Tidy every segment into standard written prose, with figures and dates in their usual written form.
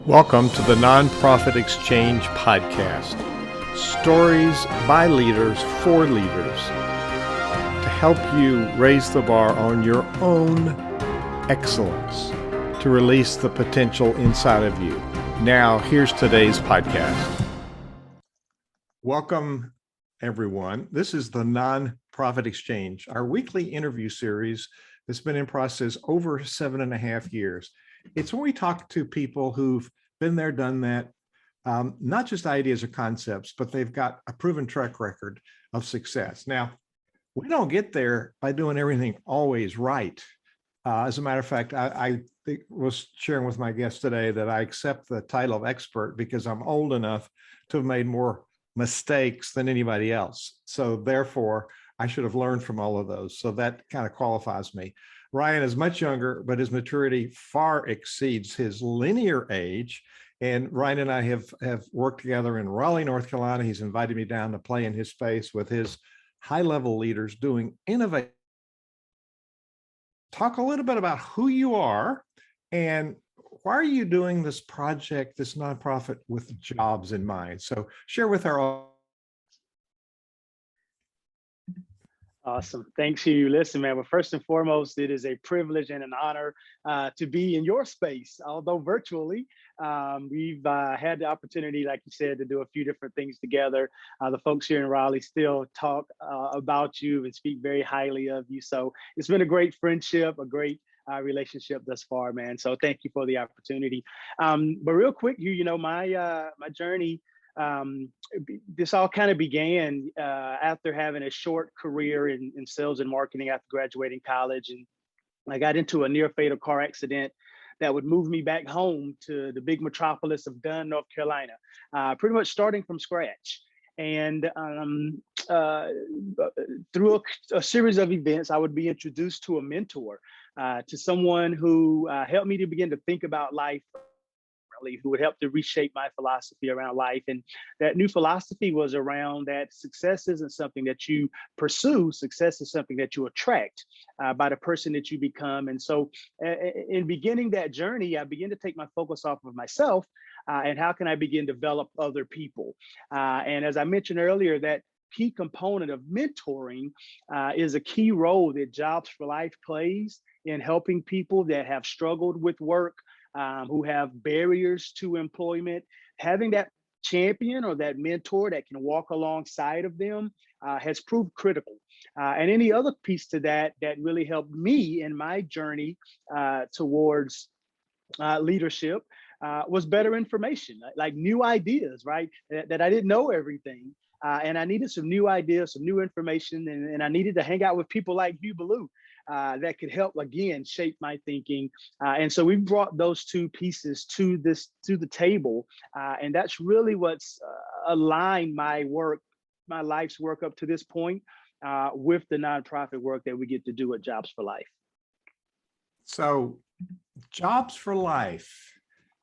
Welcome to the Nonprofit Exchange Podcast. Stories by leaders for leaders to help you raise the bar on your own excellence, to release the potential inside of you. Now, here's today's podcast. Welcome, everyone. This is the Nonprofit Exchange, our weekly interview series that's been in process over 7.5 years. It's when we talk to people who've been there, done that, not just ideas or concepts, but they've got a proven track record of success. Now, we don't get there by doing everything always right. As a matter of fact, I was sharing with my guest today that I accept the title of expert because I'm old enough to have made more mistakes than anybody else. So therefore, I should have learned from all of those. So that kind of qualifies me. Ryan is much younger, but his maturity far exceeds his linear age. And Ryan and I have worked together in Raleigh, North Carolina. He's invited me down to play in his space with his high-level leaders doing innovation. Talk a little bit about who you are and why are you doing this project, this nonprofit with jobs in mind? So share with our audience. Awesome. Thanks you. Listen, man, well, first and foremost, it is a privilege and an honor to be in your space, although virtually. We've had the opportunity, like you said, to do a few different things together. The folks here in Raleigh still talk about you and speak very highly of you. So it's been a great friendship, a great relationship thus far, man. So thank you for the opportunity. But real quick, my journey, this all kind of began after having a short career in sales and marketing after graduating college. And I got into a near fatal car accident that would move me back home to the big metropolis of Dunn, North Carolina, pretty much starting from scratch. And through a series of events, I would be introduced to a mentor, to someone who helped me to begin to think about life, who would help to reshape my philosophy around life. And that new philosophy was around that success isn't something that you pursue, success is something that you attract by the person that you become. And so in beginning that journey, I began to take my focus off of myself and how can I begin to develop other people? And as I mentioned earlier, that key component of mentoring is a key role that Jobs for Life plays in helping people that have struggled with work, who have barriers to employment. Having that champion or that mentor that can walk alongside of them has proved critical. And any other piece to that really helped me in my journey towards leadership was better information, like new ideas, right? That I didn't know everything. And I needed some new ideas, some new information, and I needed to hang out with people like you, Baloo, that could help, again, shape my thinking. And so we brought those two pieces to the table. And that's really what's aligned my life's work up to this point with the nonprofit work that we get to do at Jobs for Life. So Jobs for Life,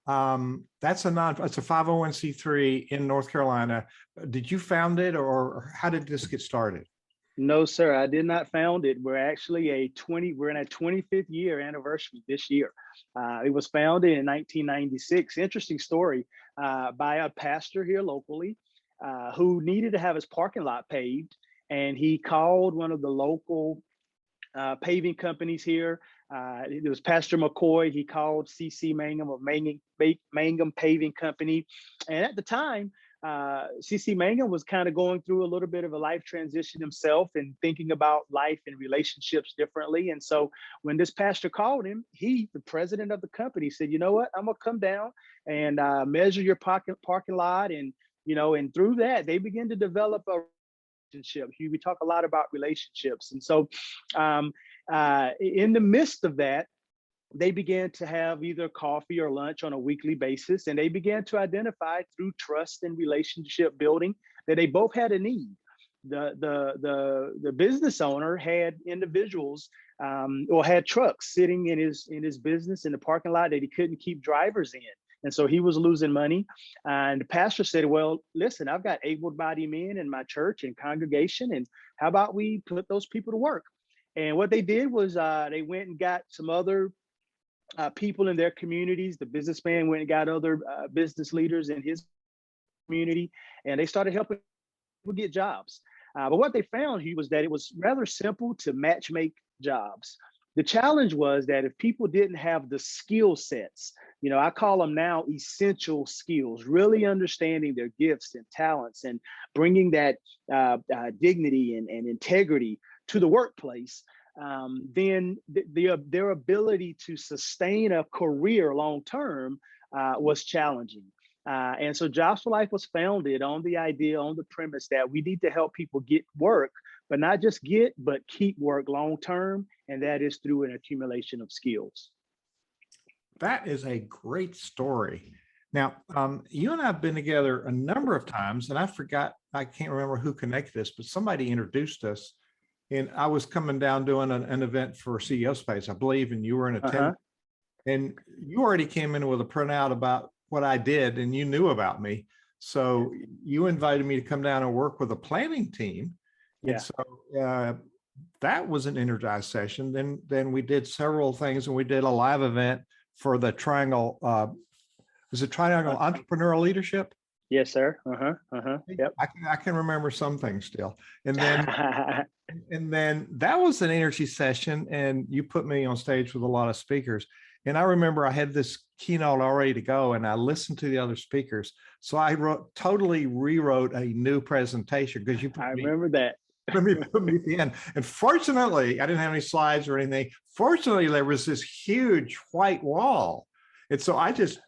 that's a 501c3 in North Carolina. Did you found it or how did this get started? No, sir, I did not found it. We're actually we're in our 25th year anniversary this year. It was founded in 1996. Interesting story by a pastor here locally who needed to have his parking lot paved. And he called one of the local paving companies here. It was Pastor McCoy. He called C.C. Mangum of Mangum Paving Company. And at the time, C.C. Mangum was kind of going through a little bit of a life transition himself and thinking about life and relationships differently. And so when this pastor called him, the president of the company, said, you know what, I'm going to come down and measure your parking lot. And, and through that, they begin to develop a relationship. We talk a lot about relationships. And so in the midst of that, they began to have either coffee or lunch on a weekly basis, and they began to identify through trust and relationship building that they both had a need. The business owner had individuals or had trucks sitting in his business in the parking lot that he couldn't keep drivers in. And so he was losing money. And the pastor said, well, listen, I've got able-bodied men in my church and congregation, and how about we put those people to work? And what they did was they went and got some other people in their communities. The businessman went and got other business leaders in his community, and they started helping people get jobs. But what they found, was that it was rather simple to match make jobs. The challenge was that if people didn't have the skill sets, I call them now essential skills, really understanding their gifts and talents and bringing that dignity and integrity to the workplace, then their ability to sustain a career long term was challenging. And so Jobs for Life was founded on the idea, on the premise that we need to help people get work, but not just get, but keep work long term. And that is through an accumulation of skills. That is a great story. Now, you and I have been together a number of times, and I can't remember who connected us, but somebody introduced us. And I was coming down doing an event for CEO Space, I believe, and you were in attendance. And you already came in with a printout about what I did, and you knew about me. So you invited me to come down and work with a planning team. Yeah. And so that was an energized session. Then we did several things, and we did a live event for the Triangle. Was it Triangle Entrepreneurial Leadership? Yes, sir. Yep. I can remember some things still. And then and then that was an energy session, and you put me on stage with a lot of speakers. And I remember I had this keynote all ready to go, and I listened to the other speakers. So I totally rewrote a new presentation because you put I remember that. put me at the end. And fortunately, I didn't have any slides or anything. Fortunately, there was this huge white wall. And so I just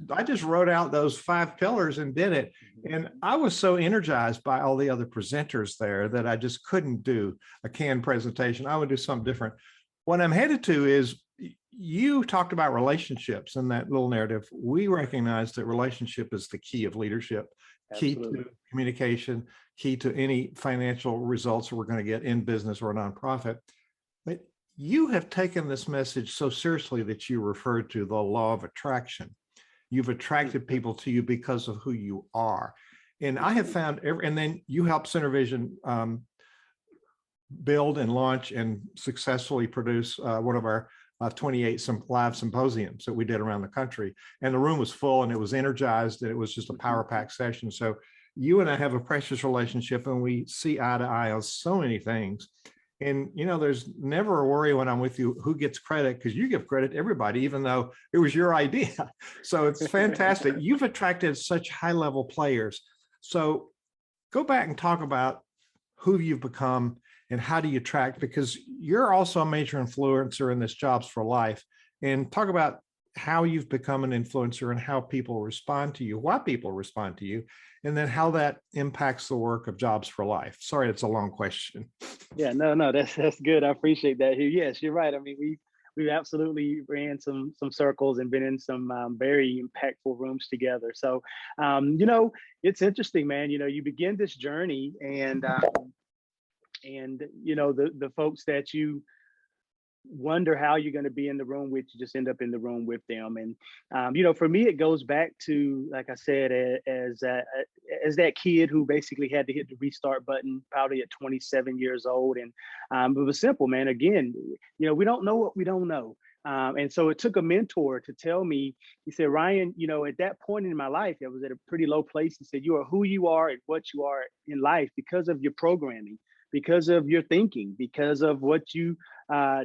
wrote out those 5 pillars and did it. And I was so energized by all the other presenters there that I just couldn't do a canned presentation. I would do something different. What I'm headed to is, you talked about relationships in that little narrative. We recognize that relationship is the key of leadership, key to communication, key to any financial results we're going to get in business or a nonprofit. But you have taken this message so seriously that you referred to the law of attraction. You've attracted people to you because of who you are. And I have found, and then you help CenterVision build and launch and successfully produce one of our 28 live symposiums that we did around the country. And the room was full, and it was energized, and it was just a power pack session. So you and I have a precious relationship, and we see eye to eye on so many things. And, there's never a worry when I'm with you who gets credit, because you give credit to everybody, even though it was your idea. So it's fantastic. You've attracted such high level players. So go back and talk about who you've become and how do you attract, because you're also a major influencer in this Jobs for Life. And talk about how you've become an influencer and how people respond to you, why people respond to you, and then how that impacts the work of Jobs for Life. Sorry, it's a long question. Yeah, no, that's good. I appreciate that. Yes, you're right. I mean, we've absolutely ran some circles and been in some very impactful rooms together. So, it's interesting, man. You begin this journey, and the folks that you wonder how you're going to be in the room with, you just end up in the room with them. And for me, it goes back to, like I said, as that kid who basically had to hit the restart button probably at 27 years old. And it was simple, man. Again, we don't know what we don't know. And so it took a mentor to tell me. He said, Ryan, at that point in my life, I was at a pretty low place. He said, you are who you are and what you are in life because of your programming, because of your thinking, because of what you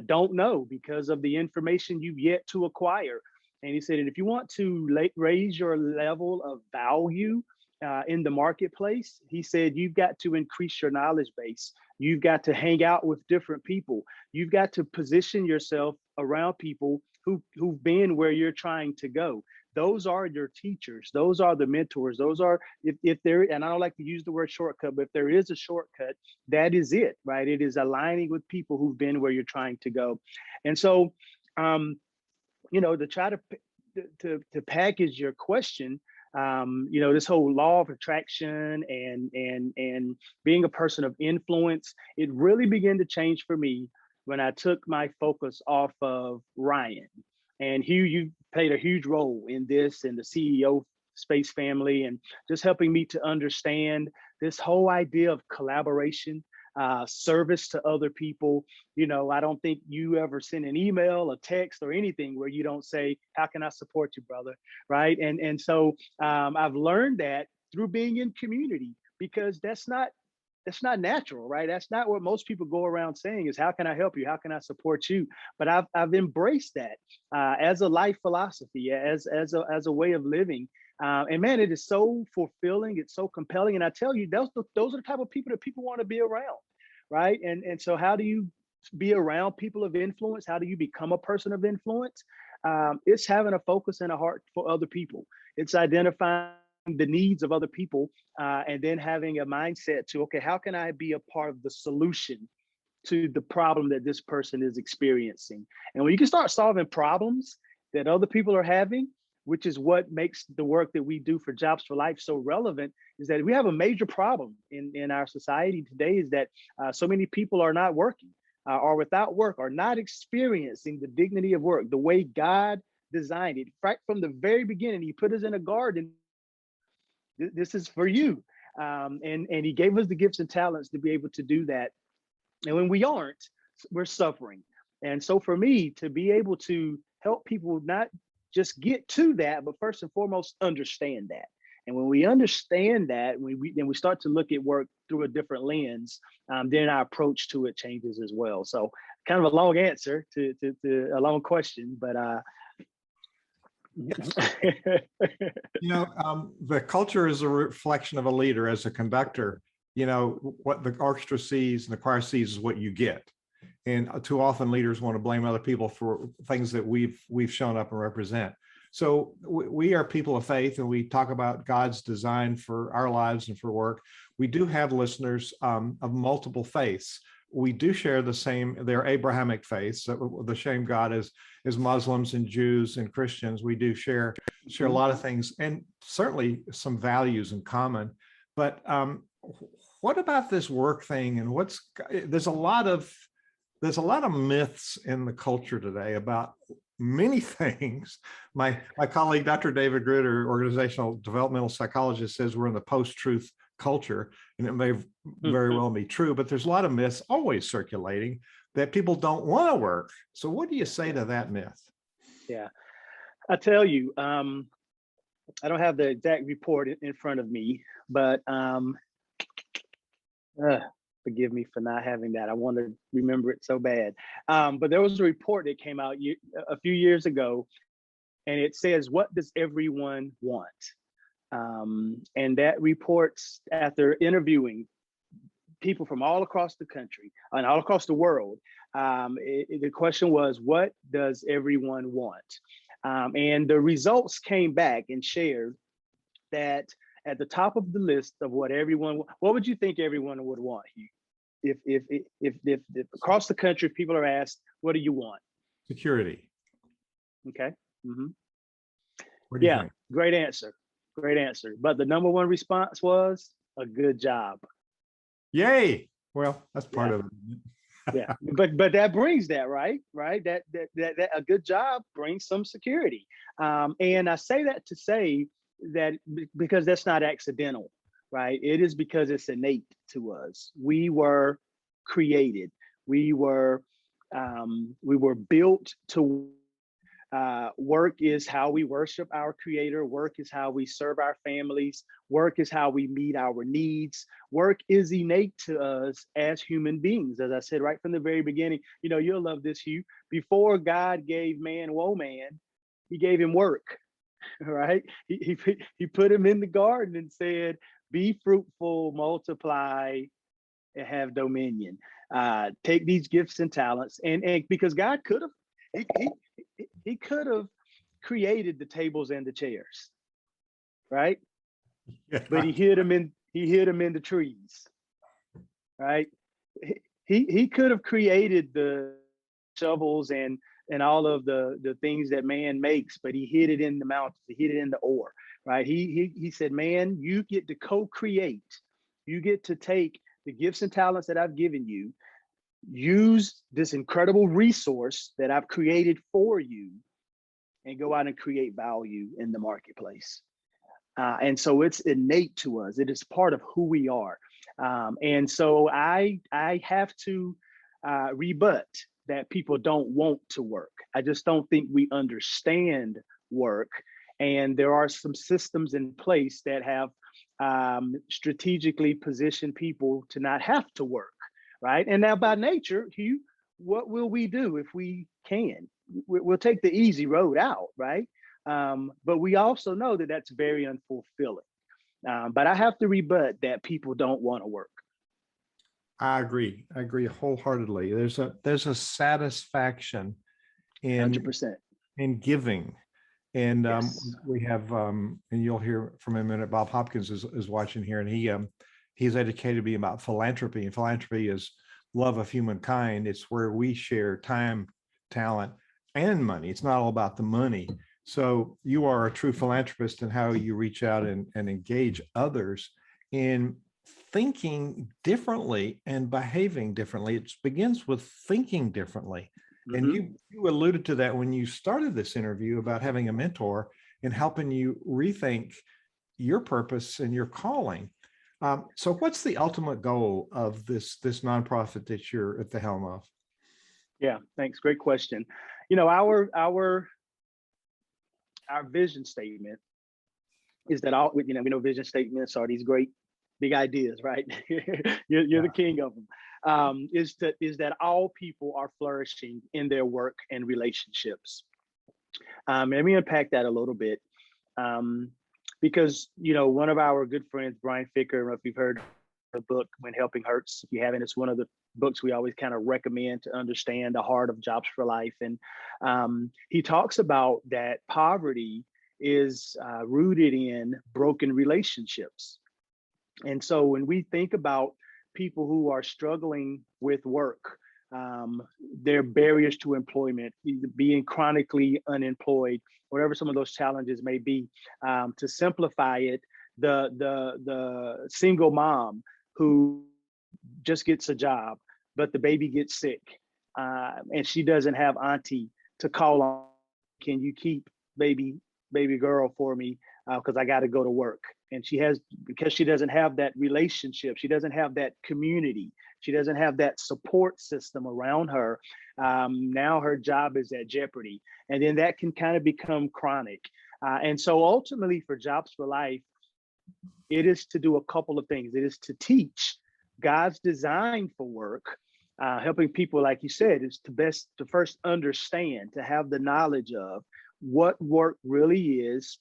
don't know, because of the information you've yet to acquire. And he said, and if you want to raise your level of value in the marketplace, he said, you've got to increase your knowledge base. You've got to hang out with different people. You've got to position yourself around people who've been where you're trying to go. Those are your teachers. Those are the mentors. Those are, if there, and I don't like to use the word shortcut, but if there is a shortcut, that is it, right? It is aligning with people who've been where you're trying to go. And so, to try to package your question, this whole law of attraction and being a person of influence, it really began to change for me when I took my focus off of Ryan. And Hugh, you played a huge role in this, and the CEO Space family, and just helping me to understand this whole idea of collaboration, service to other people. I don't think you ever send an email, a text, or anything where you don't say, how can I support you, brother? Right. And so I've learned that through being in community, because that's not natural, right? That's not what most people go around saying is, how can I help you? How can I support you? But I've embraced that as a life philosophy, as a way of living. And man, it is so fulfilling. It's so compelling. And I tell you, those are the type of people that people want to be around, right? And so how do you be around people of influence? How do you become a person of influence? It's having a focus and a heart for other people. It's identifying the needs of other people, and then having a mindset to, okay, how can I be a part of the solution to the problem that this person is experiencing? And when you can start solving problems that other people are having, which is what makes the work that we do for Jobs for Life so relevant, is that we have a major problem in our society today, is that so many people are not working, are without work, are not experiencing the dignity of work the way God designed it. Right from the very beginning, He put us in a garden. This is for you. And He gave us the gifts and talents to be able to do that. And when we aren't, we're suffering. And so for me to be able to help people not just get to that, but first and foremost, understand that. And when we understand that, then we start to look at work through a different lens, then our approach to it changes as well. So kind of a long answer to a long question, but the culture is a reflection of a leader. As a conductor, what the orchestra sees and the choir sees is what you get. And too often leaders want to blame other people for things that we've shown up and represent. So we are people of faith, and we talk about God's design for our lives and for work. We do have listeners of multiple faiths. We do share the same, they're Abrahamic faiths, the same God as Muslims and Jews and Christians. We do share a lot of things, and certainly some values in common. But what about this work thing? And there's a lot of myths in the culture today about many things. My colleague, Dr. David Ritter, organizational developmental psychologist, says we're in the post-truth culture, and it may very well be true, but there's a lot of myths always circulating that people don't want to work. So what do you say to that myth? Yeah, I tell you, I don't have the exact report in front of me, but forgive me for not having that. I want to remember it so bad. But there was a report that came out a few years ago, and it says, what does everyone want? And that reports, after interviewing people from all across the country and all across the world, the question was, what does everyone want? And the results came back and shared that at the top of the list of what would you think everyone would want, Hugh? If across the country people are asked, what do you want? Security. Okay. Mm-hmm. What do you think? Great answer. But the number one response was a good job. Yay. Well, that's part of it. Yeah, but that brings that, right? That a good job brings some security. And I say that to say that because that's not accidental, right? It is because it's innate to us. We were created. We were built to work is how we worship our Creator. Work is how we serve our families. Work is how we meet our needs. Work is innate to us as human beings. As I said right from the very beginning, you'll love this, Hugh. Before God gave man woe-man, He gave him work, right? He put him in the garden and said, be fruitful, multiply, and have dominion. Take these gifts and talents. And because God could have, he could have created the tables and the chairs, right? Yeah. But he hid them in the trees, right? He could have created the shovels and all of the things that man makes, but he hid it in the mountains, he hid it in the ore, right? He said, man, you get to co-create. You get to take the gifts and talents that I've given you, use this incredible resource that I've created for you, and go out and create value in the marketplace. And so it's innate to us. It is part of who we are. And so I have to rebut that people don't want to work. I just don't think we understand work. And there are some systems in place that have strategically positioned people to not have to work, right? And now by nature, Hugh, what will we do if we can? We'll take the easy road out, right? But we also know that that's very unfulfilling. But I have to rebut that people don't want to work. I agree. I agree wholeheartedly. There's a satisfaction in 100%. giving. And Yes. we have, and you'll hear from him in a minute, Bob Hopkins is watching here, and he's educated me about philanthropy. And philanthropy is love of humankind. It's where we share time, talent, and money. It's not all about the money. So you are a true philanthropist in how you reach out and engage others in thinking differently and behaving differently. It begins with thinking differently. And you alluded to that when you started this interview about having a mentor and helping you rethink your purpose and your calling. So what's the ultimate goal of this nonprofit that you're at the helm of? Yeah, thanks. Great question. You know, our vision statement is that all, you know, we know vision statements are these great big ideas, right? you're the king of them. Is that all people are flourishing in their work and relationships. Let me unpack that a little bit. Because, you know, one of our good friends, Brian Ficker, I don't know if you've heard the book When Helping Hurts. If you haven't, it's one of the books we always kind of recommend to understand the heart of Jobs for Life. And he talks about that poverty is rooted in broken relationships. And so when we think about people who are struggling with work, their barriers to employment, being chronically unemployed, whatever some of those challenges may be, to simplify it, the single mom who just gets a job, but the baby gets sick, and she doesn't have auntie to call on. Can you keep baby girl for me? Because I got to go to work. And because she doesn't have that relationship, she doesn't have that community, she doesn't have that support system around her. Now her job is at jeopardy. And then that can kind of become chronic. And so ultimately for Jobs for Life, it is to do a couple of things. It is to teach God's design for work, helping people, like you said, is to first understand, to have the knowledge of what work really is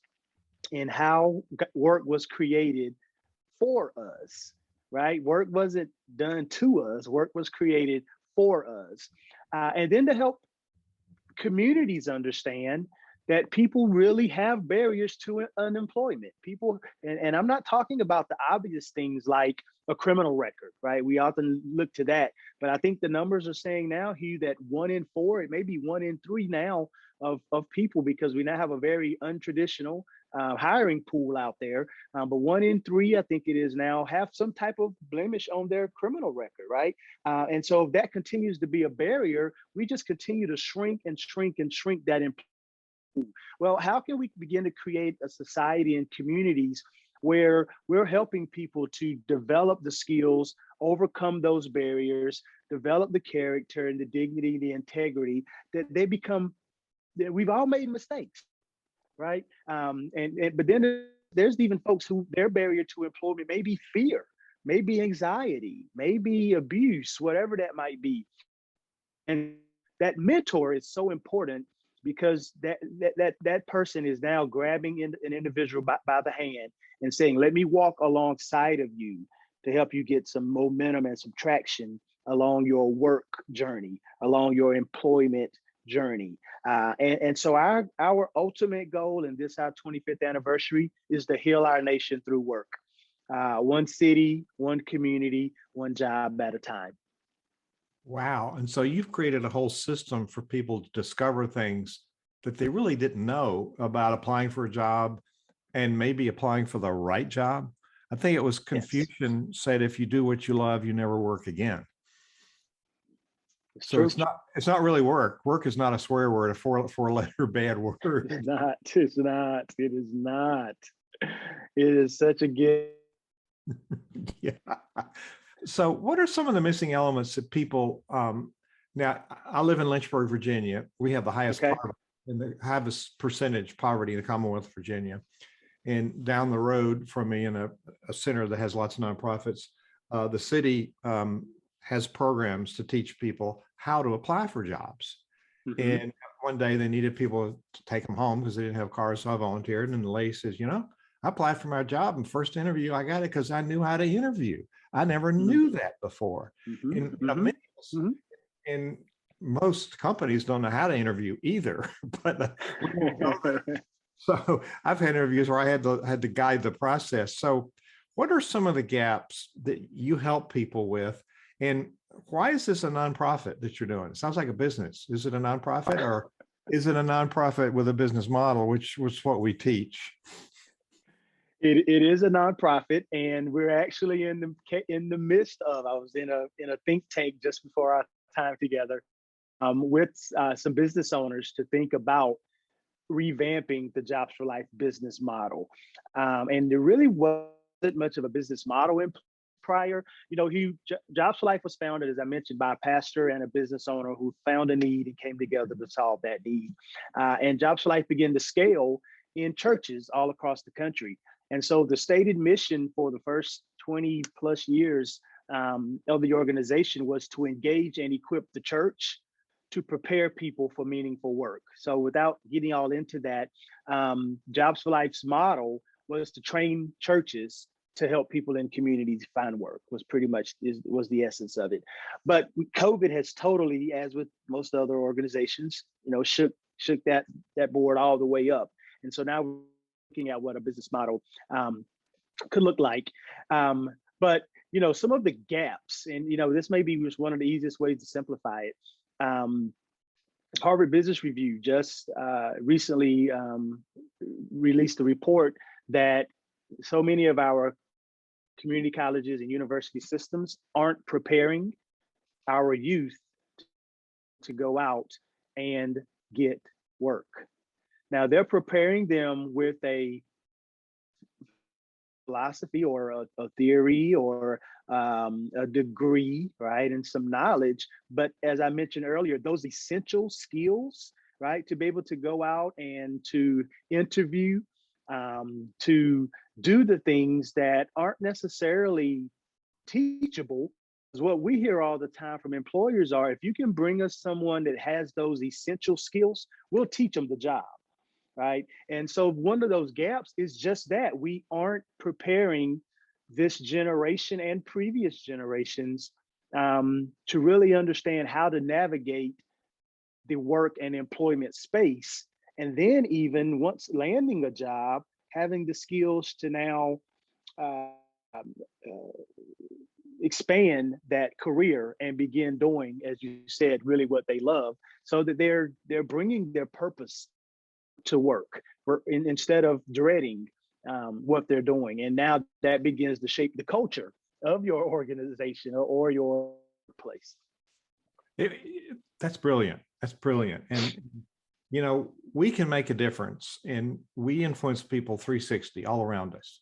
and how work was created for us, right? Work wasn't done to us, work was created for us. And then to help communities understand that people really have barriers to unemployment. People, and I'm not talking about the obvious things like a criminal record, right? We often look to that, but I think the numbers are saying now, Hugh, that 1 in 4, it may be 1 in 3 now of people, because we now have a very untraditional hiring pool out there. But 1 in 3, I think it is now, have some type of blemish on their criminal record, right? And so if that continues to be a barrier, we just continue to shrink and shrink and shrink that employment. Well, how can we begin to create a society and communities where we're helping people to develop the skills, overcome those barriers, develop the character and the dignity, the integrity, that they become, that we've all made mistakes, right? But then there's even folks who their barrier to employment may be fear, maybe anxiety, maybe abuse, whatever that might be. And that mentor is so important, because that person is now grabbing an individual by the hand and saying, let me walk alongside of you to help you get some momentum and some traction along your work journey, along your employment journey. And so our ultimate goal in this, our 25th anniversary, is to heal our nation through work. One city, one community, one job at a time. Wow. And so you've created a whole system for people to discover things that they really didn't know about applying for a job and maybe applying for the right job. I think it was Confucian said, if you do what you love, you never work again. It's So true. it's not really work. Work is not a swear word, a four-letter bad word. It's not. It is not. It is such a gift. Yeah. So what are some of the missing elements that people, now I live in Lynchburg, Virginia. We have the highest Okay. poverty and the highest percentage poverty in the Commonwealth of Virginia. And down the road from me in a center that has lots of nonprofits, the city has programs to teach people how to apply for jobs. Hmm. And one day they needed people to take them home because they didn't have cars. So I volunteered. And the lady says, I applied for my job and first interview, I got it because I knew how to interview. I never knew that before. Hmm. And Hmm. many of us hmm in most companies don't know how to interview either, but we didn't know that. So I've had interviews where I had to guide the process. So what are some of the gaps that you help people with? And why is this a nonprofit that you're doing? It sounds like a business. Is it a nonprofit or is it a nonprofit with a business model, which was what we teach? It is a nonprofit, and we're actually in the midst of. I was in a think tank just before our time together, with some business owners to think about revamping the Jobs for Life business model. And there really wasn't much of a business model in prior. Jobs for Life was founded, as I mentioned, by a pastor and a business owner who found a need and came together to solve that need. And Jobs for Life began to scale in churches all across the country. And so the stated mission for the first 20 plus years of the organization was to engage and equip the church to prepare people for meaningful work. So without getting all into that, Jobs for Life's model was to train churches to help people in communities find work, was pretty much was the essence of it. But COVID has totally, as with most other organizations, shook that board all the way up. And so now we're looking at what a business model could look like. But some of the gaps, and this may be just one of the easiest ways to simplify it. Harvard Business Review just recently released a report that so many of our community colleges and university systems aren't preparing our youth to go out and get work. Now, they're preparing them with a philosophy or a theory or a degree, right, and some knowledge. But as I mentioned earlier, those essential skills, right, to be able to go out and to interview, to do the things that aren't necessarily teachable. Because what we hear all the time from employers are, if you can bring us someone that has those essential skills, we'll teach them the job. Right. And so one of those gaps is just that we aren't preparing this generation and previous generations to really understand how to navigate the work and employment space. And then even once landing a job, having the skills to now expand that career and begin doing, as you said, really what they love, so that they're bringing their purpose to work instead of dreading what they're doing. And now that begins to shape the culture of your organization or your place. That's brilliant. That's brilliant. And, we can make a difference and we influence people 360 all around us.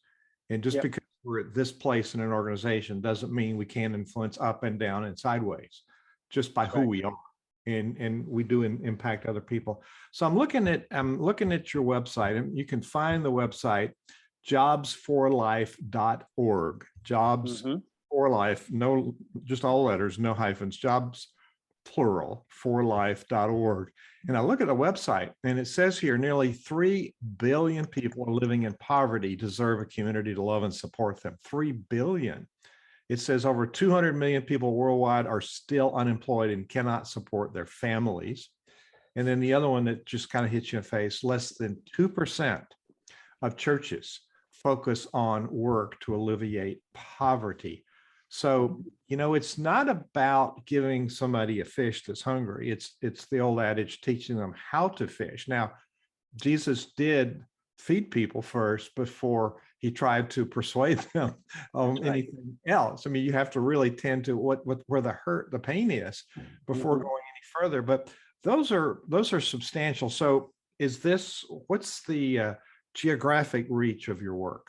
And just because we're at this place in an organization doesn't mean we can't influence up and down and sideways just by who we are. And we do impact other people. So I'm looking at your website, and you can find the website jobsforlife.org. Jobs for Life, no, just all letters, no hyphens, jobs plural, forlife.org. And I look at the website and it says here nearly 3 billion people living in poverty deserve a community to love and support them. 3 billion. It says over 200 million people worldwide are still unemployed and cannot support their families. And then the other one that just kind of hits you in the face, less than 2% of churches focus on work to alleviate poverty. So, it's not about giving somebody a fish that's hungry. It's the old adage, teaching them how to fish. Now, Jesus did feed people first before he tried to persuade them on anything else. I mean, you have to really tend to where the pain is before going any further. But those are substantial. So what's the geographic reach of your work?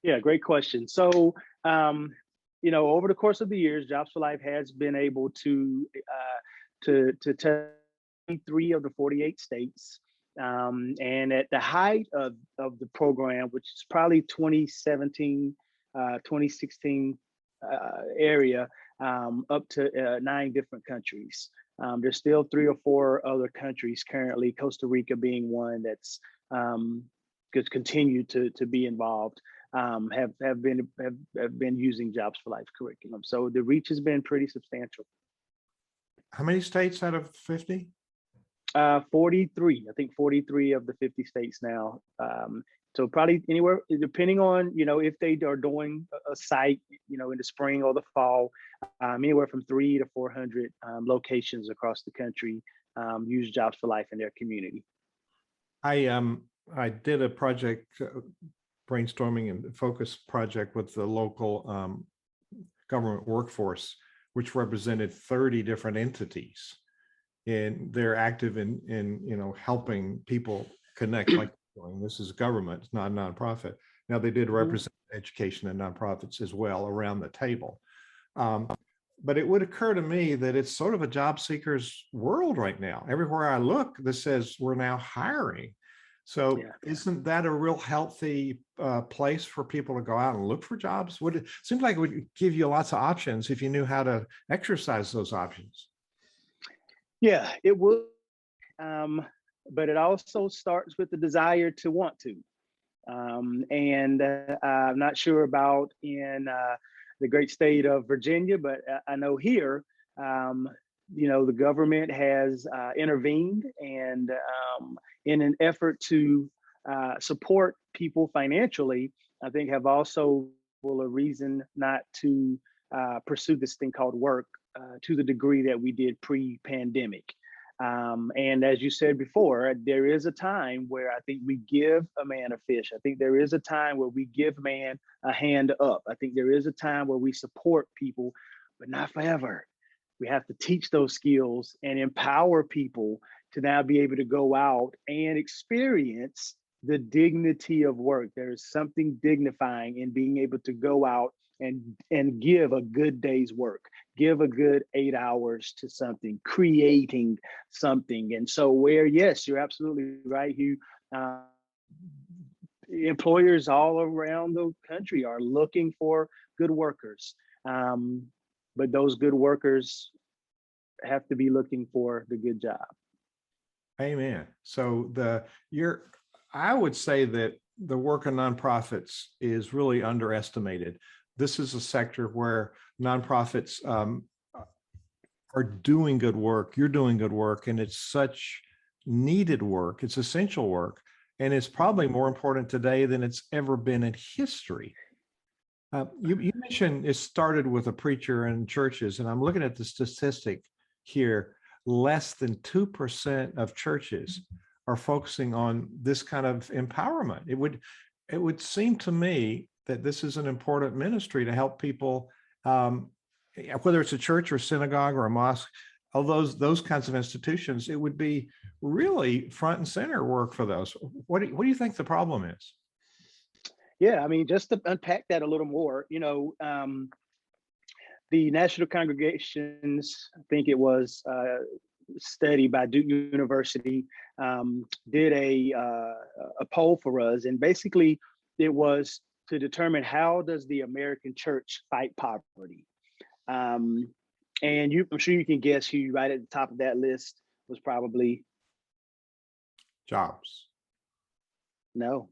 Yeah, great question. So, over the course of the years, Jobs for Life has been able to touch 3 of the 48 states. And at the height of the program, which is probably 2017, 2016 area, up to 9 different countries. There's still 3 or 4 other countries currently, Costa Rica being one that's just continued to be involved, have been using Jobs for Life curriculum. So the reach has been pretty substantial. How many states out of 50? 43, I think 43 of the 50 states now. So probably anywhere, depending on, if they are doing a site, in the spring or the fall, anywhere from 300 to 400 locations across the country use Jobs for Life in their community. I did a project, brainstorming and focus project with the local government workforce, which represented 30 different entities. And they're active in helping people connect, like this is government, it's not a nonprofit. Now they did represent education and nonprofits as well around the table. But it would occur to me that it's sort of a job seeker's world right now. Everywhere I look, this says we're now hiring. So isn't that a real healthy place for people to go out and look for jobs? It seems like it would give you lots of options if you knew how to exercise those options. Yeah, it would. But it also starts with the desire to want to. And I'm not sure about in the great state of Virginia, but I know here, the government has intervened and in an effort to support people financially, I think have also a reason not to pursue this thing called work to the degree that we did pre-pandemic. And as you said before, there is a time where I think we give a man a fish. I think there is a time where we give man a hand up. I think there is a time where we support people, but not forever. We have to teach those skills and empower people to now be able to go out and experience the dignity of work. There is something dignifying in being able to go out and give a good day's work, give a good 8 hours to something, creating something. And so where, yes, you're absolutely right, Hugh, employers all around the country are looking for good workers. But those good workers have to be looking for the good job. Amen. So I would say that the work of nonprofits is really underestimated. This is a sector where nonprofits are doing good work. You're doing good work, and it's such needed work. It's essential work, and it's probably more important today than it's ever been in history. You mentioned it started with a preacher in churches, and I'm looking at the statistic here. Less than 2% of churches are focusing on this kind of empowerment. It would seem to me that this is an important ministry to help people, whether it's a church or synagogue or a mosque, all those kinds of institutions. It would be really front and center work for those. What do you think the problem is? Yeah, I mean, just to unpack that a little more, the National Congregations, I think it was study by Duke University, did a poll for us, and basically it was to determine how does the American church fight poverty. And I'm sure you can guess who right at the top of that list was probably Jobs. No.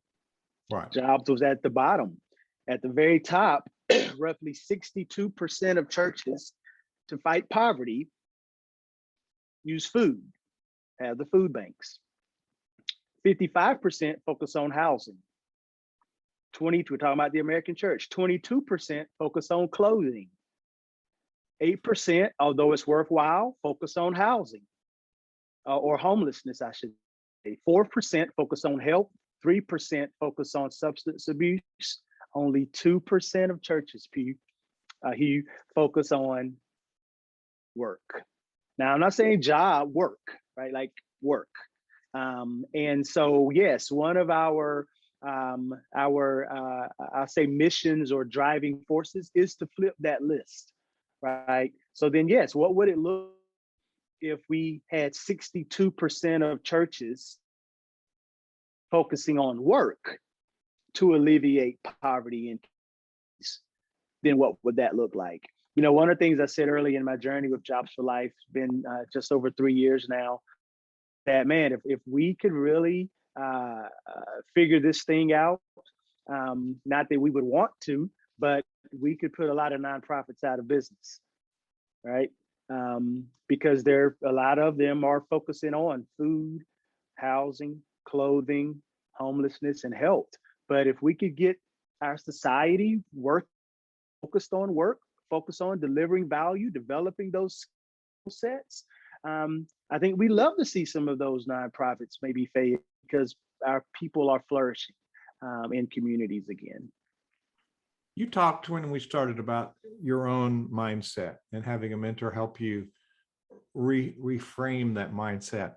Right. Jobs was at the bottom. At the very top, roughly 62% of churches to fight poverty use food, have the food banks. 55% focus on housing. We're talking about the American church. 22% focus on clothing. 8%, although it's worthwhile, focus on housing or homelessness, I should say. 4% focus on health. 3% focus on substance abuse. Only 2% of churches, who focus on work. Now, I'm not saying job, work, right? Like work. And so, yes, one of our I'll say missions or driving forces is to flip that list, right? So then, yes, what would it look if we had 62% of churches focusing on work to alleviate poverty and peace? Then what would that look like? You know, one of the things I said early in my journey with Jobs for Life, been just over 3 years now, that man, if we could really figure this thing out, not that we would want to, but we could put a lot of nonprofits out of business, right? Because a lot of them are focusing on food, housing, clothing, homelessness, and health. But if we could get our society focused on work, focus on delivering value, developing those skill sets, I think we love to see some of those nonprofits maybe fade because our people are flourishing in communities again. You talked when we started about your own mindset and having a mentor help you reframe that mindset.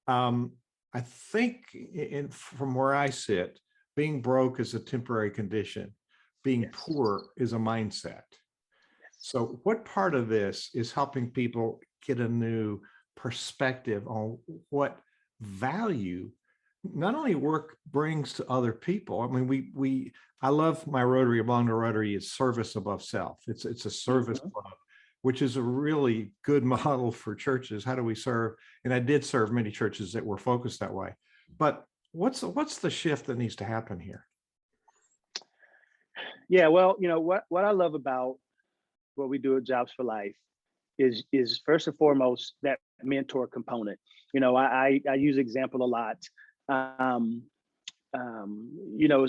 I think from where I sit, being broke is a temporary condition. Being Yes. poor is a mindset. So what part of this is helping people get a new perspective on what value not only work brings to other people? I mean, I love my Rotary, among the Rotary is service above self. It's a service club, which is a really good model for churches. How do we serve? And I did serve many churches that were focused that way. But what's the shift that needs to happen here? Yeah, well, you know what I love about what we do at Jobs for Life is first and foremost that mentor component. You know, I use example a lot. You know,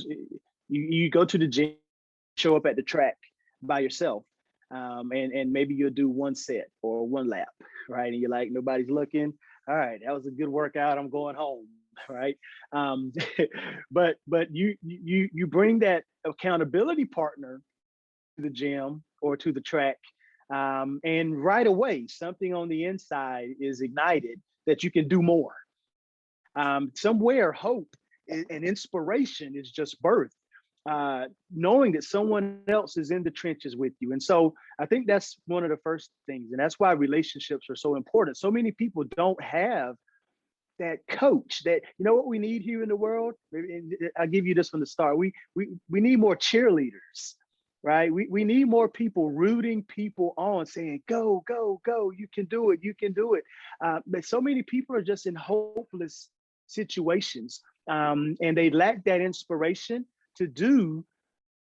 you go to the gym, show up at the track by yourself, and maybe you'll do one set or one lap, right? And you're like, nobody's looking. All right, that was a good workout. I'm going home, right? But you bring that accountability partner to the gym or to the track, and right away something on the inside is ignited that you can do more. Somewhere hope and inspiration is just birthed, knowing that someone else is in the trenches with you. And so I think that's one of the first things, and that's why relationships are so important. So many people don't have that coach. That, you know what we need here in the world? I'll give you this from the start. We need more cheerleaders, right? We need more people rooting people on, saying, go, go, go, you can do it, you can do it. But so many people are just in hopeless situations, and they lack that inspiration to do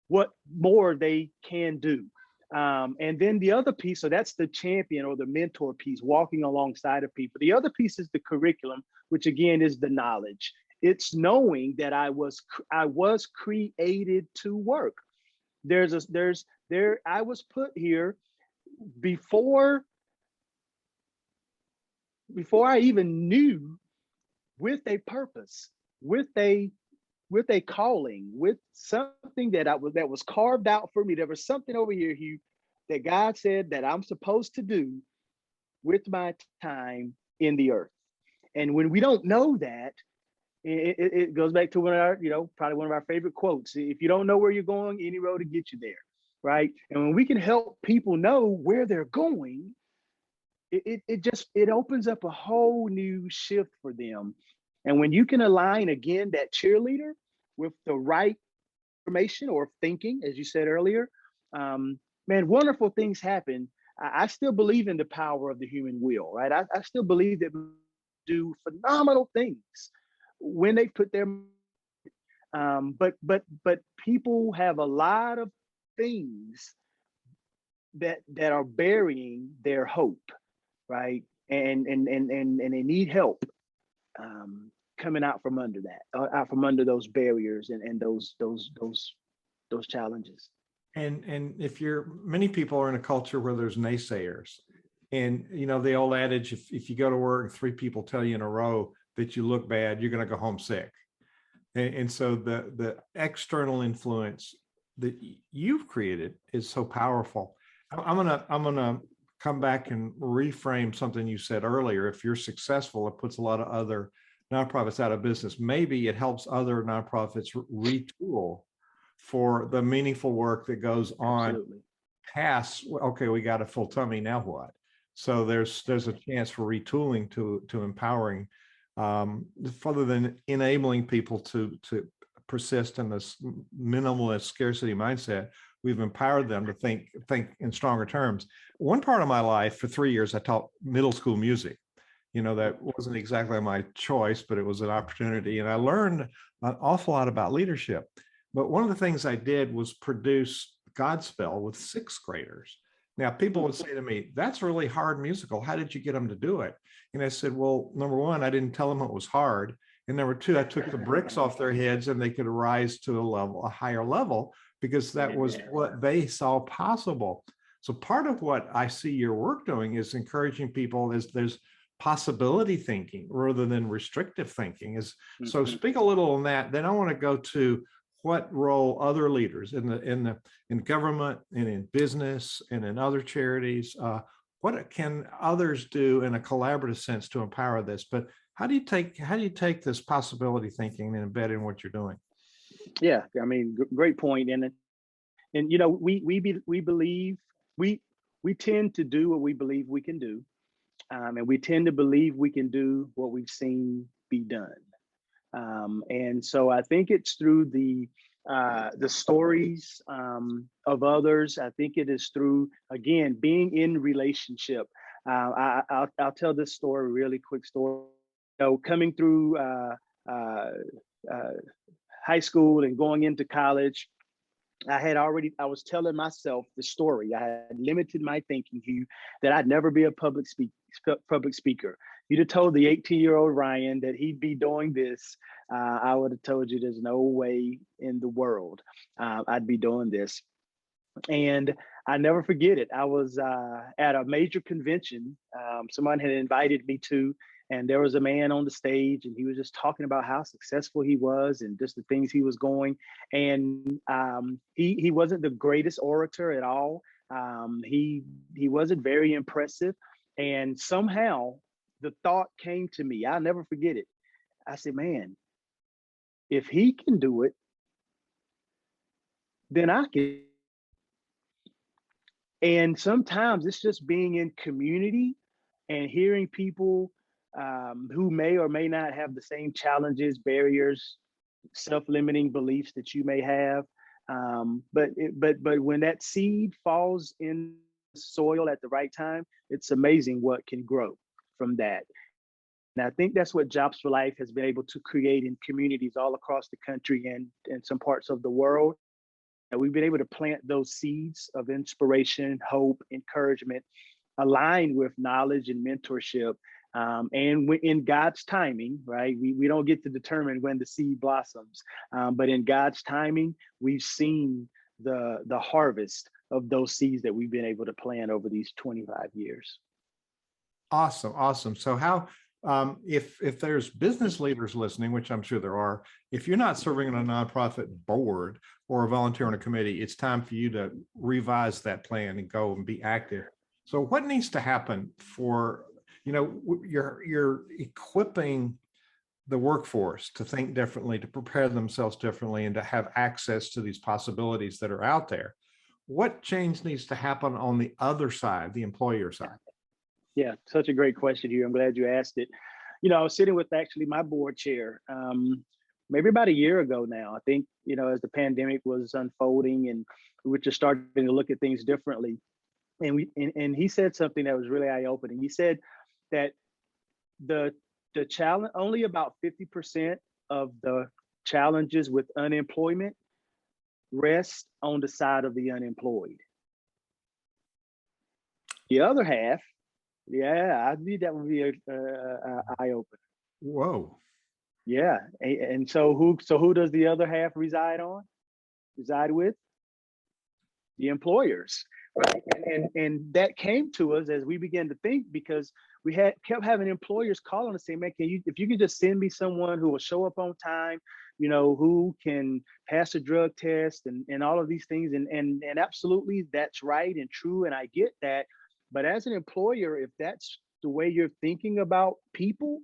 what more they can do. And then the other piece, so that's the champion or the mentor piece, walking alongside of people. The other piece is the curriculum, which again is the knowledge. It's knowing that I was created to work. I was put here before I even knew, with a purpose, with a calling, with something that was carved out for me. There was something over here, Hugh, that God said that I'm supposed to do with my time in the earth. And when we don't know that, it goes back to one of our, probably one of our favorite quotes. If you don't know where you're going, any road to get you there, right? And when we can help people know where they're going, it opens up a whole new shift for them. And when you can align again that cheerleader with the right information or thinking, as you said earlier, man, wonderful things happen. I still believe in the power of the human will, right? I still believe that we do phenomenal things when they put their, but people have a lot of things that are burying their hope, right? And they need help coming out from under that, out from under those barriers and those challenges. And many people are in a culture where there's naysayers, and the old adage, if you go to work and 3 people tell you in a row that you look bad, you're going to go home sick. And so the external influence that you've created is so powerful. I'm gonna come back and reframe something you said earlier. If you're successful, it puts a lot of other nonprofits out of business, maybe it helps other nonprofits retool for the meaningful work that goes on Absolutely. past, okay, we got a full tummy, now what? So there's a chance for retooling to empowering, further than enabling people to persist in this minimalist scarcity mindset. We've empowered them to think in stronger terms. One part of my life, for 3 years, I taught middle school music. That wasn't exactly my choice, but it was an opportunity. And I learned an awful lot about leadership. But one of the things I did was produce Godspell with 6th graders. Now, people would say to me, that's really hard musical. How did you get them to do it? And I said, well, number one, I didn't tell them it was hard. And number two, I took the bricks off their heads and they could rise to a higher level, because that was what they saw possible. So part of what I see your work doing is encouraging people is there's possibility thinking rather than restrictive thinking. So speak a little on that. Then I want to go to what role other leaders in government and in business and in other charities, what can others do in a collaborative sense to empower this? But how do you take this possibility thinking and embed in what you're doing? Yeah, I mean, great point. And we believe we tend to do what we believe we can do, and we tend to believe we can do what we've seen be done. And so I think it's through the stories of others. I think it is through, again, being in relationship. I'll tell this story, really quick story. Coming through high school and going into college, I was telling myself the story. I had limited my thinking view that I'd never be a public speaker. You'd have told the 18-year-old Ryan that he'd be doing this, I would have told you there's no way in the world I'd be doing this. And I never forget it. I was at a major convention someone had invited me to, and there was a man on the stage, and he was just talking about how successful he was and just the things he was going. And he wasn't the greatest orator at all. He wasn't very impressive. And somehow the thought came to me. I'll never forget it. I said, man, if he can do it, then I can. And sometimes it's just being in community and hearing people who may or may not have the same challenges, barriers, self-limiting beliefs that you may have. But when that seed falls in soil at the right time, it's amazing what can grow from that. And I think that's what Jobs for Life has been able to create in communities all across the country and some parts of the world. And we've been able to plant those seeds of inspiration, hope, encouragement, aligned with knowledge and mentorship. And in God's timing, right? We don't get to determine when the seed blossoms, but in God's timing, we've seen the harvest of those seeds that we've been able to plant over these 25 years. Awesome, awesome. So how, if there's business leaders listening, which I'm sure there are, if you're not serving on a nonprofit board or a volunteer on a committee, it's time for you to revise that plan and go and be active. So what needs to happen for, you're equipping the workforce to think differently, to prepare themselves differently, and to have access to these possibilities that are out there. What change needs to happen on the other side, the employer side? Yeah, such a great question here. I'm glad you asked it. I was sitting with actually my board chair maybe about a year ago now. I think, as the pandemic was unfolding and we were just starting to look at things differently. And he said something that was really eye-opening. He said that the challenge, only about 50% of the challenges with unemployment rest on the side of the unemployed. The other half, yeah, I think that would be a eye opener. Whoa. Yeah, and so who does the other half reside with? The employers, right? And that came to us as we began to think, because we kept having employers calling us saying, man, if you could just send me someone who will show up on time, who can pass a drug test and all of these things. And absolutely, that's right and true. And I get that. But as an employer, if that's the way you're thinking about people,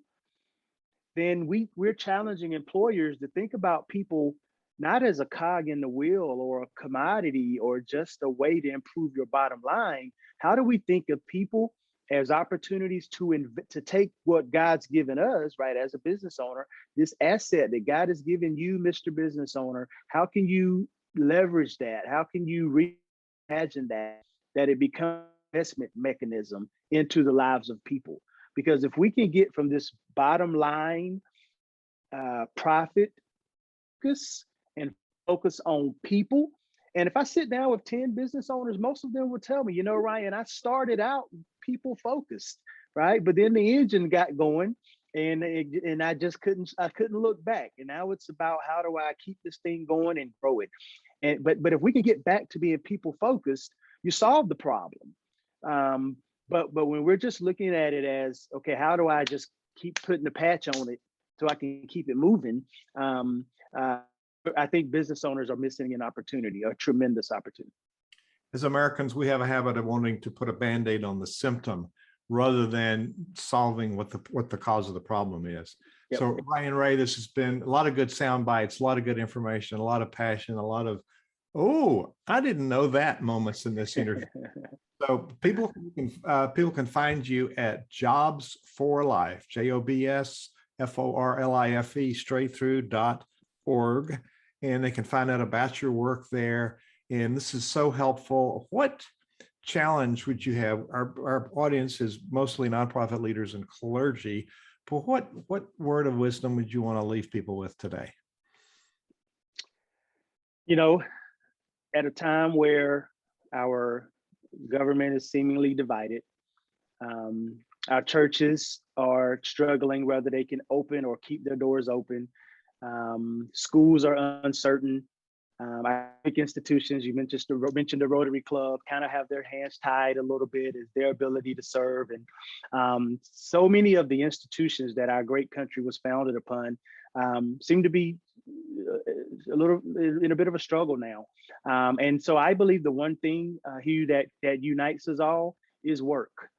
then we're challenging employers to think about people not as a cog in the wheel or a commodity or just a way to improve your bottom line. How do we think of people as opportunities to take what God's given us, right, as a business owner, this asset that God has given you, Mr. Business Owner? How can you leverage that? How can you reimagine that it becomes an investment mechanism into the lives of people? Because if we can get from this bottom line profit focus and focus on people. And if I sit down with 10 business owners, most of them will tell me, Ryan, I started out people focused, right? But then the engine got going and I couldn't look back. And now it's about how do I keep this thing going and grow it? But if we can get back to being people focused, you solve the problem. But when we're just looking at it as, okay, how do I just keep putting the patch on it so I can keep it moving? I think business owners are missing an opportunity, a tremendous opportunity. As Americans, we have a habit of wanting to put a Band-Aid on the symptom rather than solving what the cause of the problem is. Yep. So Ryan Ray, this has been a lot of good sound bites, a lot of good information, a lot of passion, a lot of, oh, I didn't know that moments in this interview. So people can find you at Jobs for Life, JOBSFORLIFE straight through .org, and they can find out about your work there. And this is so helpful. What challenge would you have? Our audience is mostly nonprofit leaders and clergy, but what word of wisdom would you want to leave people with today? At a time where our government is seemingly divided, our churches are struggling whether they can open or keep their doors open. Schools are uncertain. I think institutions, you mentioned the Rotary Club, kind of have their hands tied a little bit as their ability to serve. And so many of the institutions that our great country was founded upon seem to be in a bit of a struggle now. And so I believe the one thing, Hugh, that unites us all is work.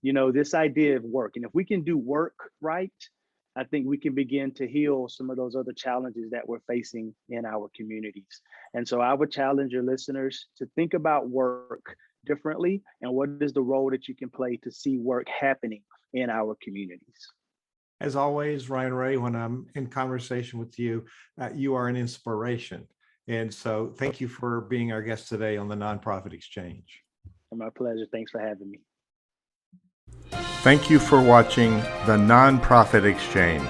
This idea of work. And if we can do work right, I think we can begin to heal some of those other challenges that we're facing in our communities. And so I would challenge your listeners to think about work differently and what is the role that you can play to see work happening in our communities. As always, Ryan Ray, when I'm in conversation with you, you are an inspiration. And so thank you for being our guest today on the Nonprofit Exchange. My pleasure. Thanks for having me. Thank you for watching the Nonprofit Exchange.